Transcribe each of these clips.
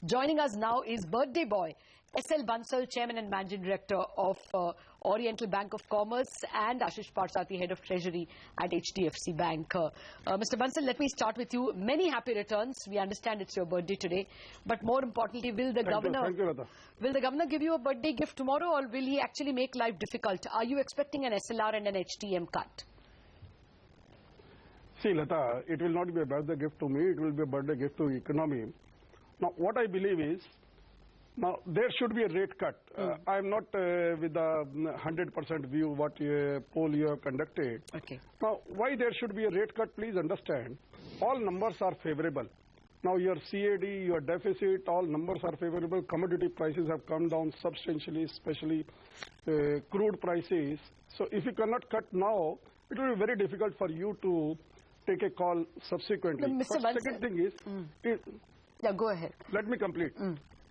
Joining us now is birthday boy, SL Bansal, Chairman and Managing Director of Oriental Bank of Commerce, and Ashish Parthasarthy, Head of Treasury at HDFC Bank. Mr. Bansal, let me start with you. Many happy returns. We understand it's your birthday today. But more importantly, will the governor give you a birthday gift tomorrow, or will he actually make life difficult? Are you expecting an SLR and an HTM cut? See, Lata, it will not be a birthday gift to me, it will be a birthday gift to economy. Now, what I believe is, now there should be a rate cut. I am not with the 100% view what poll you have conducted. Okay. Now, why there should be a rate cut, please understand. All numbers are favorable. Now, your CAD, your deficit, all numbers are favorable. Commodity prices have come down substantially, especially crude prices. So, if you cannot cut now, it will be very difficult for you to take a call subsequently. No, Mr. Bansal, second thing is... yeah, go ahead. Let me complete.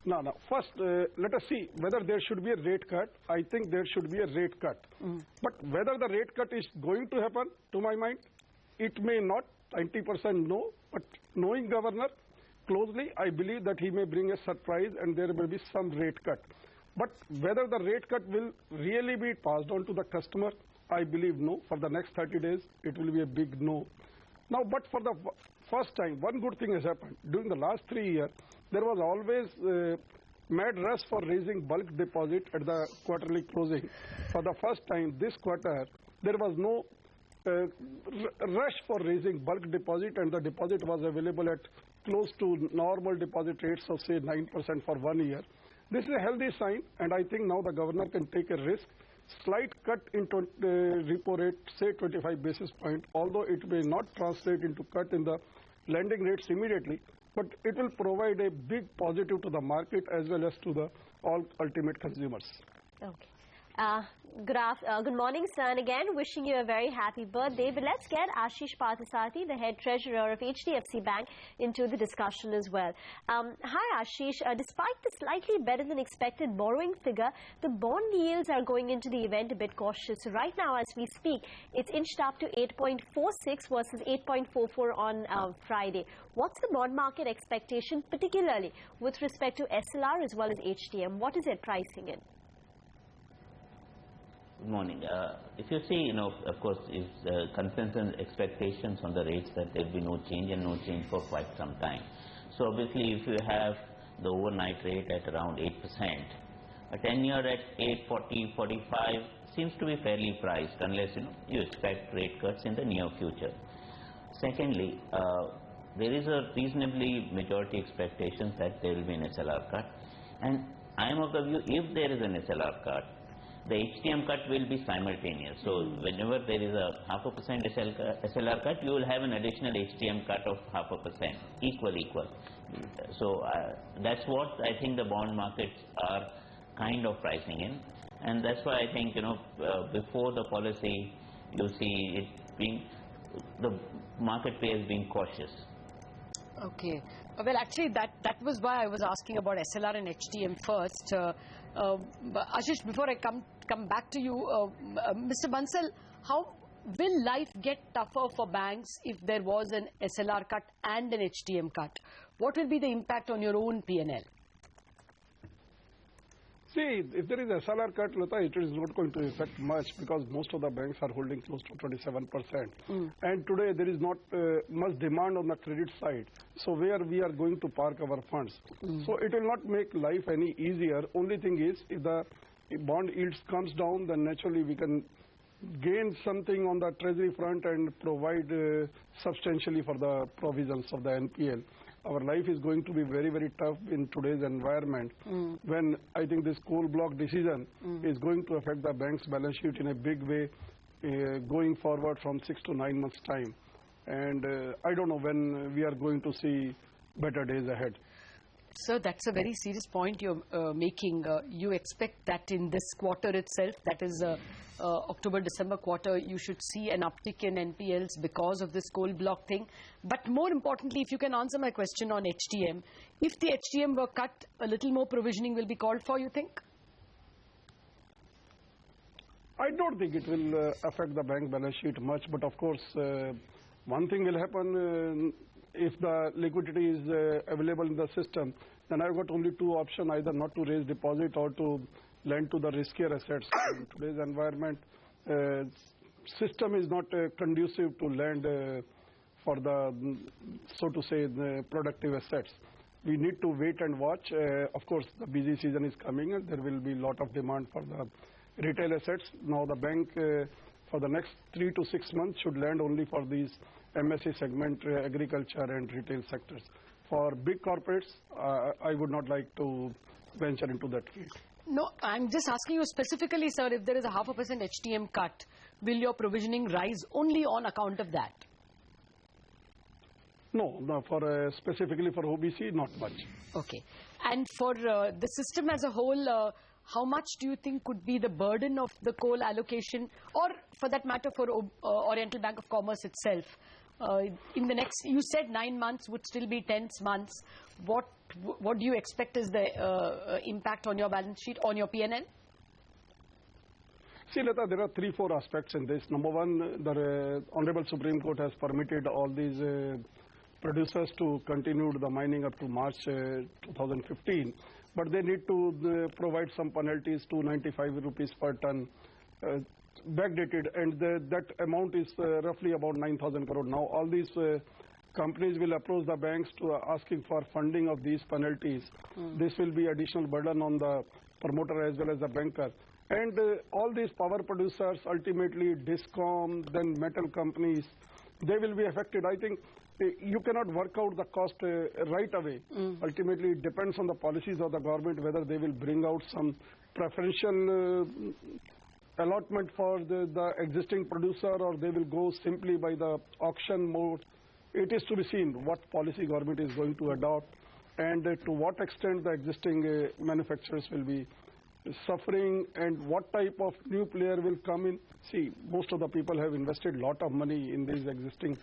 Now, first, let us see whether there should be a rate cut. I think there should be a rate cut. But whether the rate cut is going to happen, to my mind, it may not. 90% no. But knowing governor closely, I believe that he may bring a surprise and there will be some rate cut. But whether the rate cut will really be passed on to the customer, I believe no. For the next 30 days, it will be a big no. Now, but for the first time, one good thing has happened. During the last 3 years, there was always mad rush for raising bulk deposit at the quarterly closing. For the first time this quarter, there was no rush for raising bulk deposit, and the deposit was available at close to normal deposit rates of say 9% for 1 year. This is a healthy sign, and I think now the governor can take a risk. Slight cut in repo rate, say 25 basis point, although it may not translate into cut in the lending rates immediately, but it will provide a big positive to the market as well as to the all ultimate consumers. Okay. Good morning, sir, and again wishing you a very happy birthday. But let's get Ashish Parthasarthy, the head treasurer of HDFC Bank, into the discussion as well. Hi, Ashish. Despite the slightly better than expected borrowing figure, the bond yields are going into the event a bit cautious. So right now, as we speak, it's inched up to 8.46 versus 8.44 on Friday. What's the bond market expectation, particularly with respect to SLR as well as HTM? What is it pricing in? Good morning. If you see, of course, is consensus expectations on the rates that there will be no change and no change for quite some time. So obviously, if you have the overnight rate at around 8%, a 10-year at 8.40, 45 seems to be fairly priced unless you expect rate cuts in the near future. Secondly, there is a reasonably majority expectations that there will be an SLR cut, and I am of the view if there is an SLR cut, the HTM cut will be simultaneous. So whenever there is a 0.5% SLR cut, you will have an additional HTM cut of 0.5%, equal. So that's what I think the bond markets are kind of pricing in, and that's why I think before the policy, you see it being the marketplace being cautious. Okay. Well, actually, that was why I was asking about SLR and HTM first. Ashish, before I come back to you, Mr. Bansal, how will life get tougher for banks if there was an SLR cut and an HTM cut? What will be the impact on your own P&L? See, if there is a SLR cut, Lata, it is not going to affect much because most of the banks are holding close to 27%. And today there is not much demand on the credit side. So where we are going to park our funds. So it will not make life any easier. Only thing is, if the bond yields comes down, then naturally we can gain something on the treasury front and provide substantially for the provisions of the NPL. Our life is going to be very, very tough in today's environment when I think this coal block decision is going to affect the bank's balance sheet in a big way going forward from 6 to 9 months' time. And I don't know when we are going to see better days ahead. Sir, that's a very serious point you're making. You expect that in this quarter itself, that is October-December quarter, you should see an uptick in NPLs because of this coal block thing. But more importantly, if you can answer my question on HTM, if the HTM were cut, a little more provisioning will be called for, you think? I don't think it will affect the bank balance sheet much, but of course, one thing will happen if the liquidity is available in the system, then I've got only two options, either not to raise deposit or to lend to the riskier assets. In today's environment, system is not conducive to lend for the, so to say, the productive assets. We need to wait and watch. Of course, the busy season is coming and there will be a lot of demand for the retail assets. Now the bank for the next 3 to 6 months should lend only for these MSE segment, agriculture and retail sectors. For big corporates, I would not like to venture into that field. No, I'm just asking you specifically, sir, if there is a 0.5% HTM cut, will your provisioning rise only on account of that? No, for specifically for OBC, not much. Okay. And for the system as a whole, how much do you think could be the burden of the coal allocation, or for that matter for Oriental Bank of Commerce itself? In the next, you said 9 months would still be tense months. What do you expect is the impact on your balance sheet, on your P&L? See, Lata, there are 3-4 aspects in this. Number one, the Honorable Supreme Court has permitted all these producers to continue the mining up to March 2015, but they need to provide some penalties, 295 rupees per ton, backdated, and that amount is roughly about 9,000 crore. Now all these companies will approach the banks to asking for funding of these penalties. This will be additional burden on the promoter as well as the banker. And all these power producers, ultimately DISCOM, then metal companies, they will be affected. I think you cannot work out the cost right away. Ultimately, it depends on the policies of the government, whether they will bring out some preferential allotment for the existing producer, or they will go simply by the auction mode. It is to be seen what policy government is going to adopt, and to what extent the existing manufacturers will be suffering, and what type of new player will come in. See, most of the people have invested a lot of money in these existing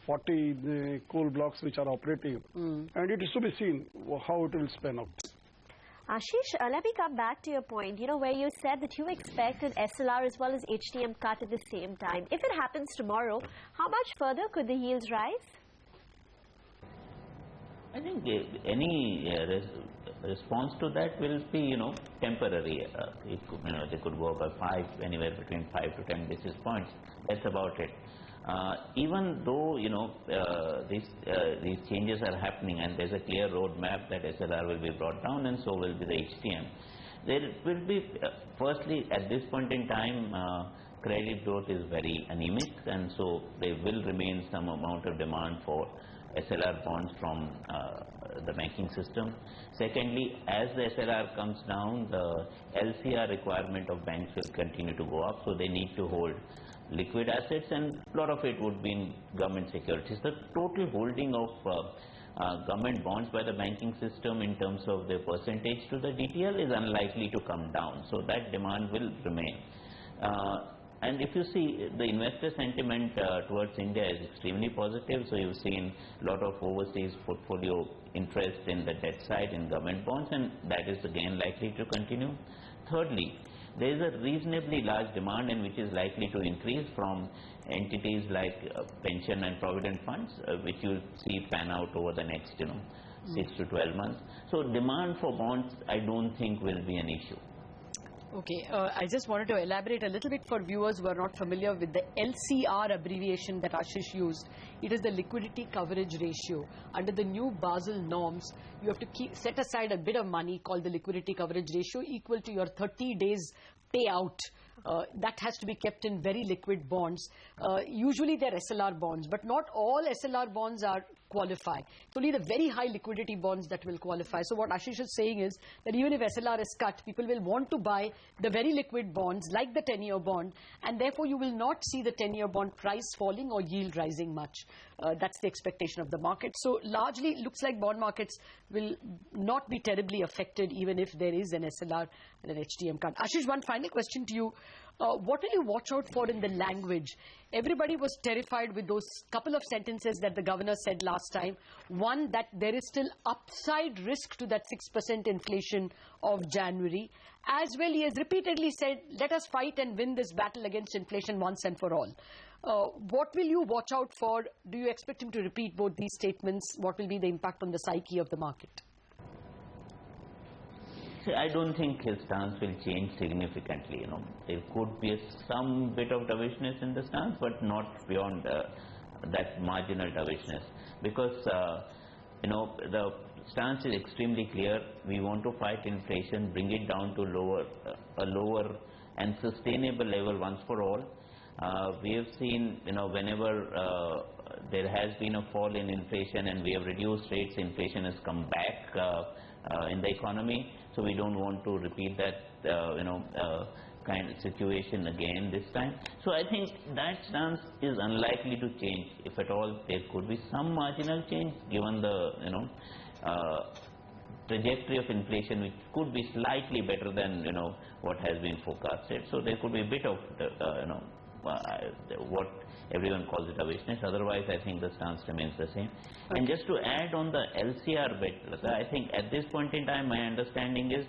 40 coal blocks which are operative, and it is to be seen how it will span out. Ashish, let me come back to your point, where you said that you expect an SLR as well as HTM cut at the same time. If it happens tomorrow, how much further could the yields rise? I think any response to that will be, temporary. They could go up by anywhere between 5 to 10 basis points. That's about it. Even though these changes are happening and there's a clear roadmap that SLR will be brought down and so will be the HTM, there will be firstly at this point in time credit growth is very anemic, and so there will remain some amount of demand for SLR bonds from the banking system. Secondly, as the SLR comes down, the LCR requirement of banks will continue to go up, so they need to hold liquid assets, and a lot of it would be in government securities. The total holding of government bonds by the banking system in terms of their percentage to the DTL is unlikely to come down, so that demand will remain. And if you see, the investor sentiment towards India is extremely positive, so you've seen a lot of overseas portfolio interest in the debt side in government bonds, and that is again likely to continue. Thirdly, there is a reasonably large demand and which is likely to increase from entities like pension and provident funds, which you'll see pan out over the next 6 to 12 months. So demand for bonds I don't think will be an issue. Okay, I just wanted to elaborate a little bit for viewers who are not familiar with the LCR abbreviation that Ashish used. It is the liquidity coverage ratio. Under the new Basel norms, you have to set aside a bit of money called the liquidity coverage ratio equal to your 30 days payout. That has to be kept in very liquid bonds. Usually they're SLR bonds, but not all SLR bonds are qualify. It's only the very high liquidity bonds that will qualify. So what Ashish is saying is that even if SLR is cut, people will want to buy the very liquid bonds like the 10-year bond, and therefore you will not see the 10-year bond price falling or yield rising much. That's the expectation of the market. So largely it looks like bond markets will not be terribly affected even if there is an SLR and an HTM cut. Ashish, one final question to you. What will you watch out for in the language? Everybody was terrified with those couple of sentences that the governor said last time. One, that there is still upside risk to that 6% inflation of January. As well, he has repeatedly said, let us fight and win this battle against inflation once and for all. What will you watch out for? Do you expect him to repeat both these statements? What will be the impact on the psyche of the market? See, I don't think his stance will change significantly. There could be some bit of dovishness in the stance, but not beyond that marginal dovishness, because the stance is extremely clear. We want to fight inflation, bring it down to a lower and sustainable level once for all. We have seen, whenever there has been a fall in inflation and we have reduced rates, inflation has come back in the economy. So we don't want to repeat that kind of situation again this time. So I think that stance is unlikely to change. If at all, there could be some marginal change given the trajectory of inflation, which could be slightly better than what has been forecasted. So there could be a bit of what everyone calls it dovishness. Otherwise, I think the stance remains the same. And just to add on the LCR bit, I think at this point in time, my understanding is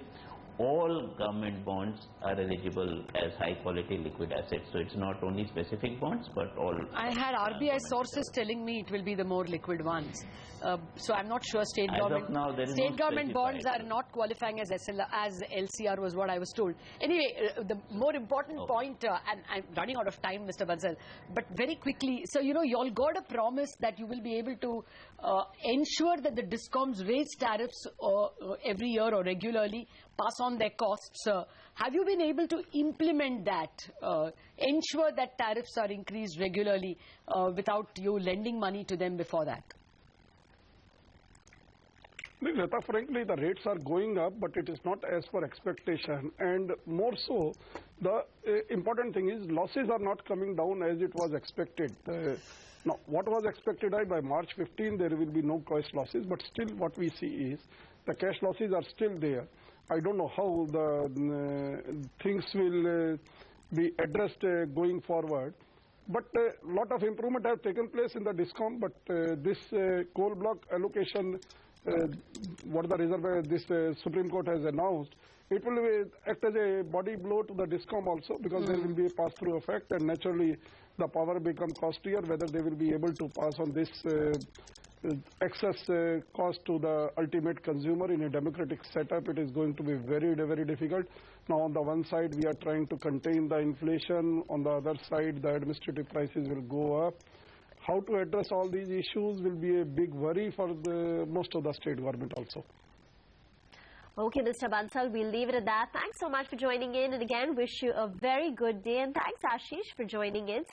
all government bonds are eligible as high quality liquid assets. So it's not only specific bonds, but all. I had RBI sources telling me it will be the more liquid ones. So I'm not sure state government bonds are not qualifying as LCR was what I was told. Anyway, the more important point, and I'm running out of time, Mr. Bansal, but very quickly, so you all got a promise that you will be able to ensure that the DISCOMs raise tariffs every year or regularly, pass on their costs. Have you been able to implement that, ensure that tariffs are increased regularly without you lending money to them before that? Lata, frankly, the rates are going up, but it is not as per expectation. And more so, the important thing is losses are not coming down as it was expected. Now, what was expected by March 15, there will be no cash losses, but still what we see is the cash losses are still there. I don't know how the things will be addressed going forward. But a lot of improvement have taken place in the DISCOM, but this coal block allocation, what the reserve this Supreme Court has announced, it will act as a body blow to the DISCOM also, because there will be a pass-through effect, and naturally the power become costlier. Whether they will be able to pass on this excess cost to the ultimate consumer in a democratic setup, it is going to be very, very difficult. Now, on the one side, we are trying to contain the inflation. On the other side, the administrative prices will go up. How to address all these issues will be a big worry for most of the state government also. Okay, Mr. Bansal, we'll leave it at that. Thanks so much for joining in, and again, wish you a very good day. And thanks, Ashish, for joining in.